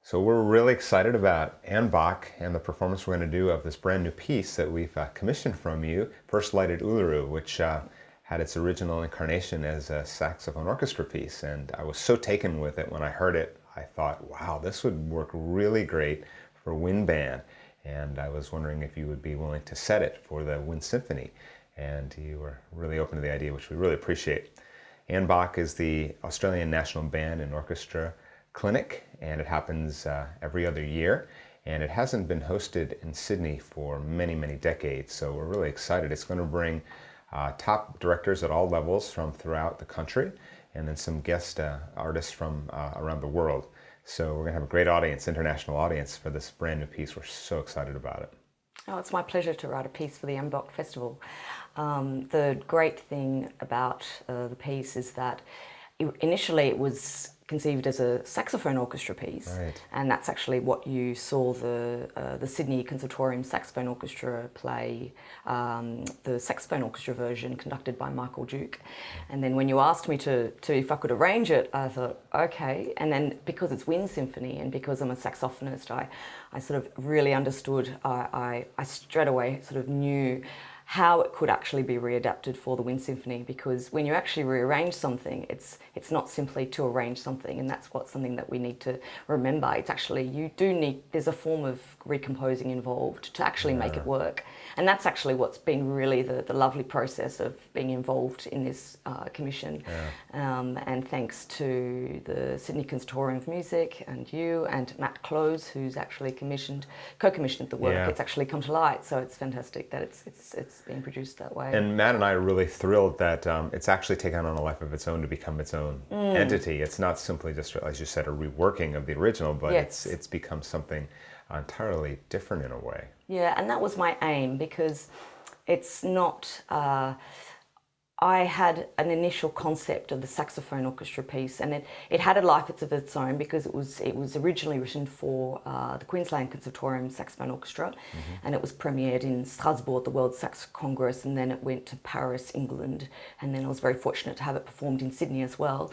So we're really excited about Anne Bach and the performance we're going to do of this brand new piece that we've commissioned from you, First Light at Uluru, which had its original incarnation as a saxophone orchestra piece. And I was so taken with it when I heard it. I thought, wow, this would work really great for wind band. And I was wondering if you would be willing to set it for the Wind Symphony. And you were really open to the idea, which we really appreciate. Anne Bach is the Australian National Band and Orchestra Clinic, and it happens every other year, and it hasn't been hosted in Sydney for many decades, so we're really excited. It's going to bring top directors at all levels from throughout the country, and then some guest artists from around the world. So we're going to have a great audience, international audience, for this brand new piece. We're so excited about it. Oh, it's my pleasure to write a piece for the Anne Bach Festival. The great thing about the piece is that initially it was conceived as a saxophone orchestra piece, right. And that's actually what you saw the Sydney Conservatorium Saxophone Orchestra play, the saxophone orchestra version conducted by Michael Duke. And then when you asked me to if I could arrange it, I thought, okay. And then because it's Wind Symphony and because I'm a saxophonist, I sort of really understood, I straight away sort of knew how it could actually be readapted for the Wind Symphony, because when you actually rearrange something, it's not simply to arrange something, and that's something that we need to remember. It's actually, there's a form of recomposing involved to actually make it work. And that's actually what's been really the lovely process of being involved in this commission. And thanks to the Sydney Conservatorium of Music and you and Matt Close, who's actually co-commissioned the work. It's actually come to light, so it's fantastic that it's being produced that way. And Matt and I are really thrilled that it's actually taken on a life of its own to become its own entity. It's not simply just, as you said, a reworking of the original, but it's become something entirely different in a way. Yeah, and that was my aim, because it's not... I had an initial concept of the saxophone orchestra piece, and it had a life of its own, because it was originally written for the Queensland Conservatorium Saxophone Orchestra, and it was premiered in Strasbourg at the World Sax Congress, and then it went to Paris, England, and then I was very fortunate to have it performed in Sydney as well.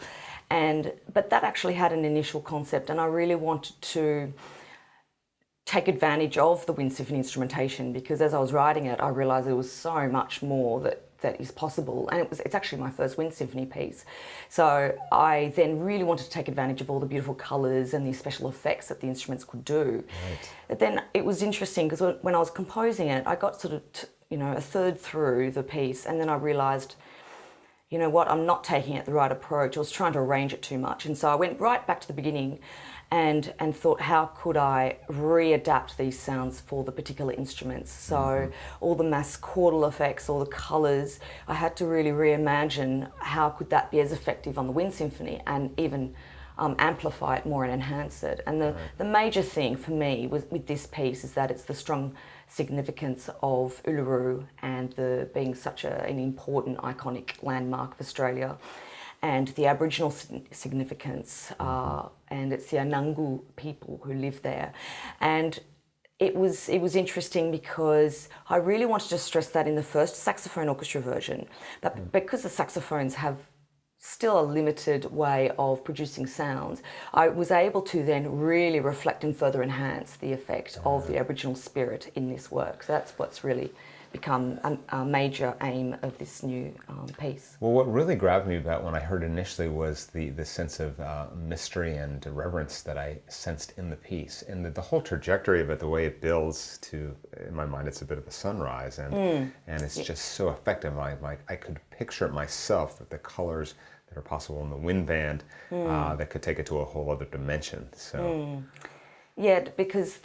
But that actually had an initial concept, and I really wanted to take advantage of the Wind Symphony instrumentation, because as I was writing it, I realised there was so much more that is possible, and it's actually my first Wind Symphony piece. So I then really wanted to take advantage of all the beautiful colours and the special effects that the instruments could do. Right. But then it was interesting, because when I was composing it, I got sort of a third through the piece, and then I realised, you know what, I'm not taking it the right approach. I was trying to arrange it too much, and so I went right back to the beginning and thought, how could I readapt these sounds for the particular instruments? So all the mass chordal effects, all the colours, I had to really reimagine how could that be as effective on the Wind Symphony, and even amplify it more and enhance it. And the major thing for me with this piece is that it's the strong significance of Uluru and being such an important iconic landmark of Australia, and the Aboriginal significance, and it's the Anangu people who live there. And it was interesting, because I really wanted to stress that in the first saxophone orchestra version, but because the saxophones have still a limited way of producing sounds, I was able to then really reflect and further enhance the effect of the Aboriginal spirit in this work. So that's what's really become a major aim of this new piece. Well, what really grabbed me about when I heard it initially was the sense of mystery and reverence that I sensed in the piece, and the whole trajectory of it, the way it builds to, in my mind, it's a bit of a sunrise, and it's just so effective. I could picture it myself, with the colors that are possible in the wind band that could take it to a whole other dimension. So, yeah, because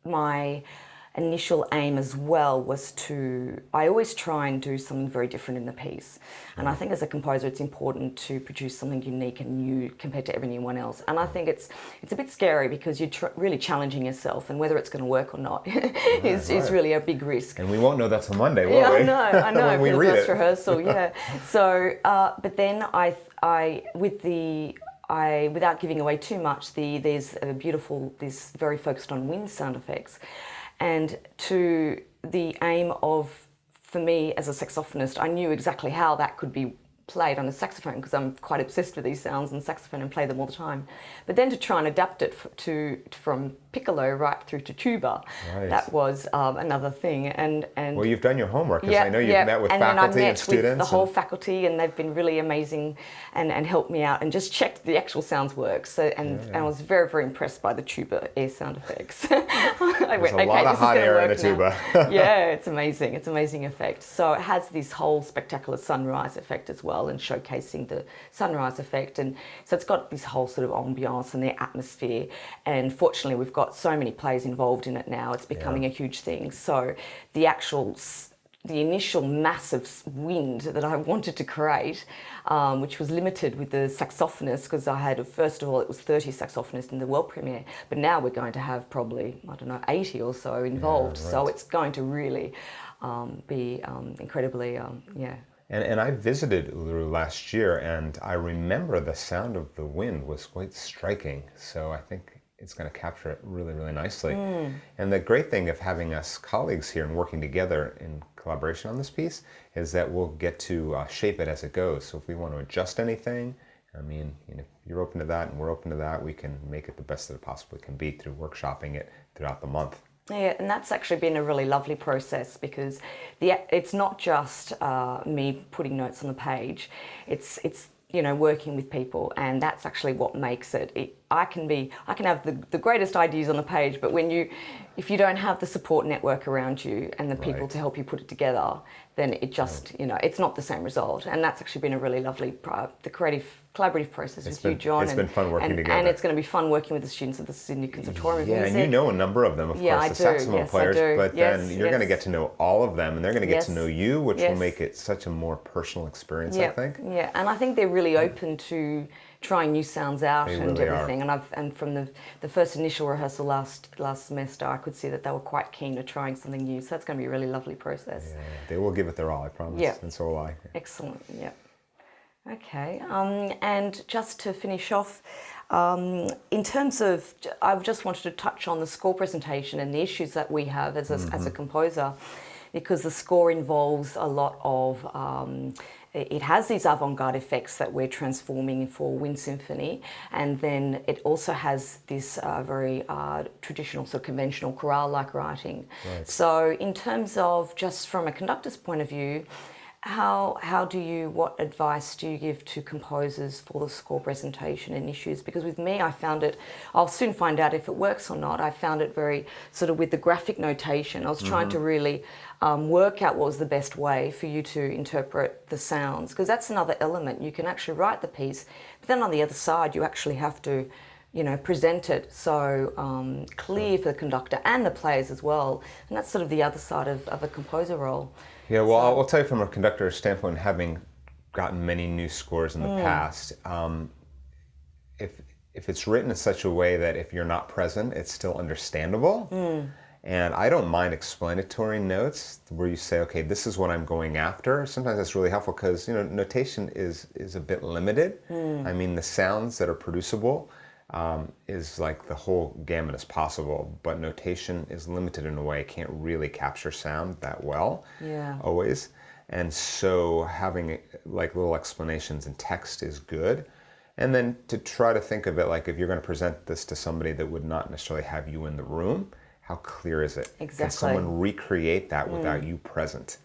my initial aim as well was I always try and do something very different in the piece. And I think as a composer, it's important to produce something unique and new compared to anyone else. And I think it's a bit scary, because you're really challenging yourself, and whether it's going to work or not is really a big risk. And we won't know that till Monday, will we? I know, when we for the read first it. rehearsal, yeah. So, but then without giving away too much, there's this very focused on wind sound effects. And to the aim of, for me as a saxophonist, I knew exactly how that could be played on a saxophone because I'm quite obsessed with these sounds and saxophone and play them all the time. But then to try and adapt it from piccolo right through to tuba, Right. that was another thing. And Well, you've done your homework, because I know you've met with faculty and then I met students. with the whole faculty, and they've been really amazing and helped me out and just checked the actual sounds work. So and I was very, very impressed by the tuba air sound effects. I There's a lot of hot air in a tuba. Yeah, it's amazing. It's an amazing effect. So it has this whole spectacular sunrise effect as well, and showcasing the sunrise effect. And so it's got this whole sort of ambiance and the atmosphere. And fortunately, we've got so many players involved in it now. It's becoming a huge thing. So the initial massive wind that I wanted to create, which was limited with the saxophonist, because I had, first of all, it was 30 saxophonists in the world premiere, but now we're going to have probably, 80 or so involved. Yeah, right. So it's going to really be incredibly, And I visited Uluru last year, and I remember the sound of the wind was quite striking. So I think it's going to capture it really, really nicely. And the great thing of having us colleagues here and working together in collaboration on this piece is that we'll get to shape it as it goes. So if we want to adjust anything, I mean, if you're open to that and we're open to that, we can make it the best that it possibly can be through workshopping it throughout the month. Yeah, and that's actually been a really lovely process, because it's not just me putting notes on the page. It's working with people, and that's actually what makes it. I can have the greatest ideas on the page, but if you don't have the support network around you and the people to help you put it together, then it just it's not the same result. And that's actually been a really lovely the collaborative process with you, John. It's been fun working together. And it's going to be fun working with the students at the Sydney Conservatorium. Yeah, and you know a number of them, of course, the saxophone players, but then you're going to get to know all of them, and they're going to get to know you, which will make it such a more personal experience, I think. Yeah, and I think they're really open to trying new sounds out and really everything. And from the first initial rehearsal last semester, I could see that they were quite keen to trying something new. So that's going to be a really lovely process. Yeah, they will give it their all, I promise. Yeah. And so will I. Excellent. Yeah. Okay. And just to finish off, in terms of, I just wanted to touch on the score presentation and the issues that we have as a composer, because the score involves a lot of it has these avant-garde effects that we're transforming for Wind Symphony, and then it also has this very traditional, sort of conventional chorale-like writing. Right. So in terms of just from a conductor's point of view, what advice do you give to composers for the score presentation and issues? Because with me, I'll soon find out if it works or not. I found it very sort of with the graphic notation. I was trying to really work out what was the best way for you to interpret the sounds, because that's another element. You can actually write the piece, but then on the other side, you actually have to present it so clear for the conductor and the players as well. And that's sort of the other side of a composer role. Yeah, well, I'll tell you from a conductor standpoint, having gotten many new scores in the past, if it's written in such a way that if you're not present, it's still understandable. And I don't mind explanatory notes where you say, okay, this is what I'm going after. Sometimes that's really helpful because, notation is a bit limited. I mean, the sounds that are producible is like the whole gamut is possible, but notation is limited in a way. It can't really capture sound that well, always. And so having like little explanations in text is good. And then to try to think of it like if you're going to present this to somebody that would not necessarily have you in the room, how clear is it? Exactly. Can someone recreate that without you present?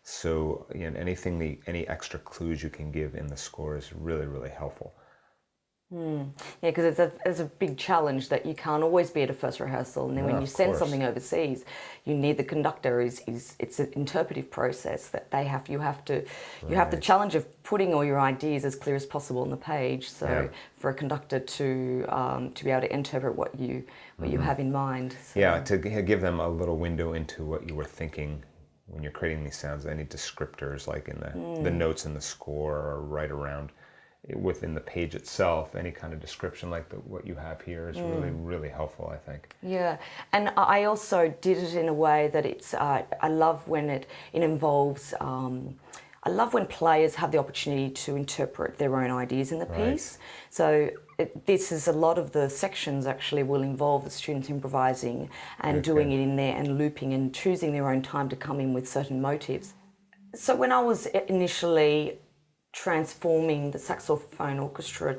So any extra clues you can give in the score is really, really helpful. Yeah, because it's a big challenge that you can't always be at a first rehearsal, and then when you send something overseas, you need the conductor. It's an interpretive process that you have the challenge of putting all your ideas as clear as possible on the page. So for a conductor to be able to interpret what you have in mind. So. Yeah, to give them a little window into what you were thinking when you're creating these sounds. Any descriptors like in the notes in the score or right around. Within the page itself, any kind of description like what you have here is really, really helpful, I think. Yeah, and I also did it in a way that it's, I love when it involves, I love when players have the opportunity to interpret their own ideas in the piece. So this is a lot of the sections actually will involve the students improvising and doing it in there and looping and choosing their own time to come in with certain motives. So when I was initially transforming the saxophone orchestra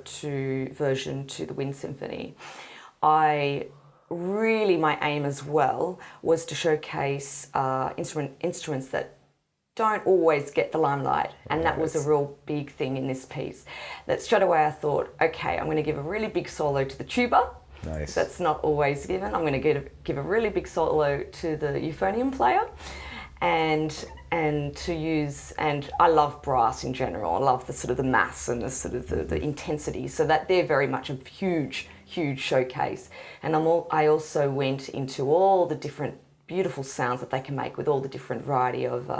version to the Wind Symphony, my aim as well was to showcase instruments that don't always get the limelight, and that was a real big thing in this piece. That straight away I thought, okay, I'm going to give a really big solo to the tuba. Nice. That's not always given. I'm going to give a really big solo to the euphonium player, and I love brass in general. I love the sort of the mass and the sort of the intensity, so that they're very much a huge showcase. And I also went into all the different beautiful sounds that they can make with all the different variety of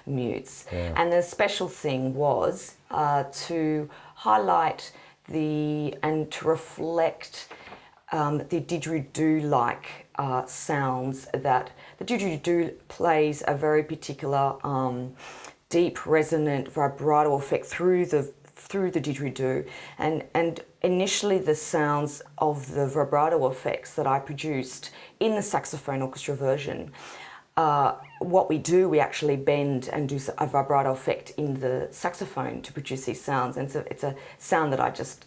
mutes. Yeah. And the special thing was to highlight and to reflect the didgeridoo-like sounds that the didgeridoo plays a very particular deep, resonant vibrato effect through the didgeridoo, and initially the sounds of the vibrato effects that I produced in the saxophone orchestra version, we actually bend and do a vibrato effect in the saxophone to produce these sounds. And so it's a sound that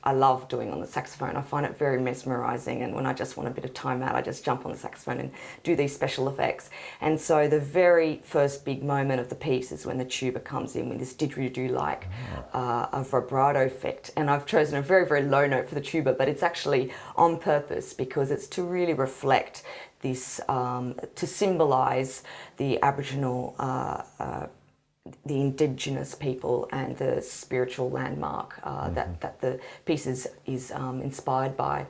I love doing on the saxophone. I find it very mesmerizing, and when I just want a bit of time out, I just jump on the saxophone and do these special effects. And so the very first big moment of the piece is when the tuba comes in with this didgeridoo-like a vibrato effect. And I've chosen a very, very low note for the tuba, but it's actually on purpose because it's to really reflect this, to symbolise the Aboriginal, the Indigenous people and the spiritual landmark that the piece is inspired by.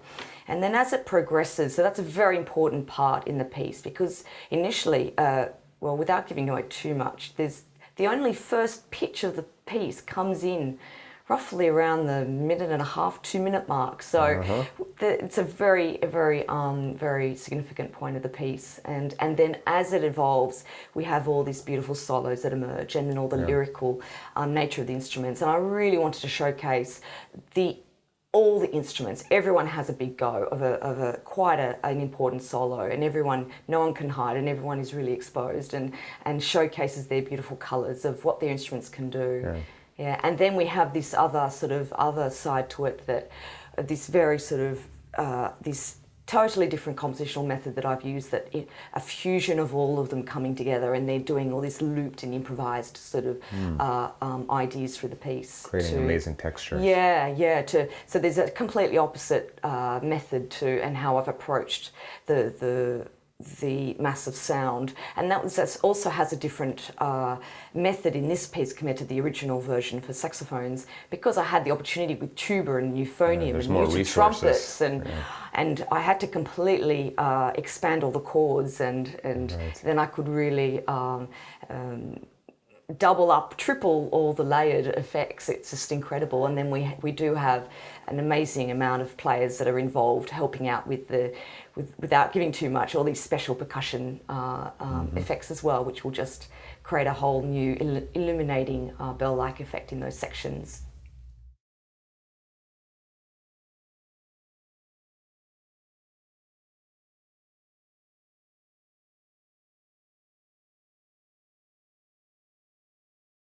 And then as it progresses, so that's a very important part in the piece, because initially, without giving away too much, the only first pitch of the piece comes in roughly around the 1.5 to 2 minute mark. So it's a very significant point of the piece. And then as it evolves, we have all these beautiful solos that emerge, and then all the lyrical nature of the instruments. And I really wanted to showcase all the instruments. Everyone has a big go of quite an important solo, and no one can hide, and everyone is really exposed and showcases their beautiful colours of what their instruments can do. Yeah. Yeah, and then we have this other side to it, that this very this totally different compositional method that I've used, a fusion of all of them coming together, and they're doing all this looped and improvised ideas through the piece. Creating amazing textures. Yeah. So there's a completely opposite method and how I've approached the massive sound, and that also has a different method in this piece compared to the original version for saxophones, because I had the opportunity with tuba and euphonium and muted trumpets, and I had to completely expand all the chords, and then I could really double up, triple all the layered effects. It's just incredible. And then we do have an amazing amount of players that are involved, helping out without giving too much, all these special percussion effects as well, which will just create a whole new illuminating bell-like effect in those sections.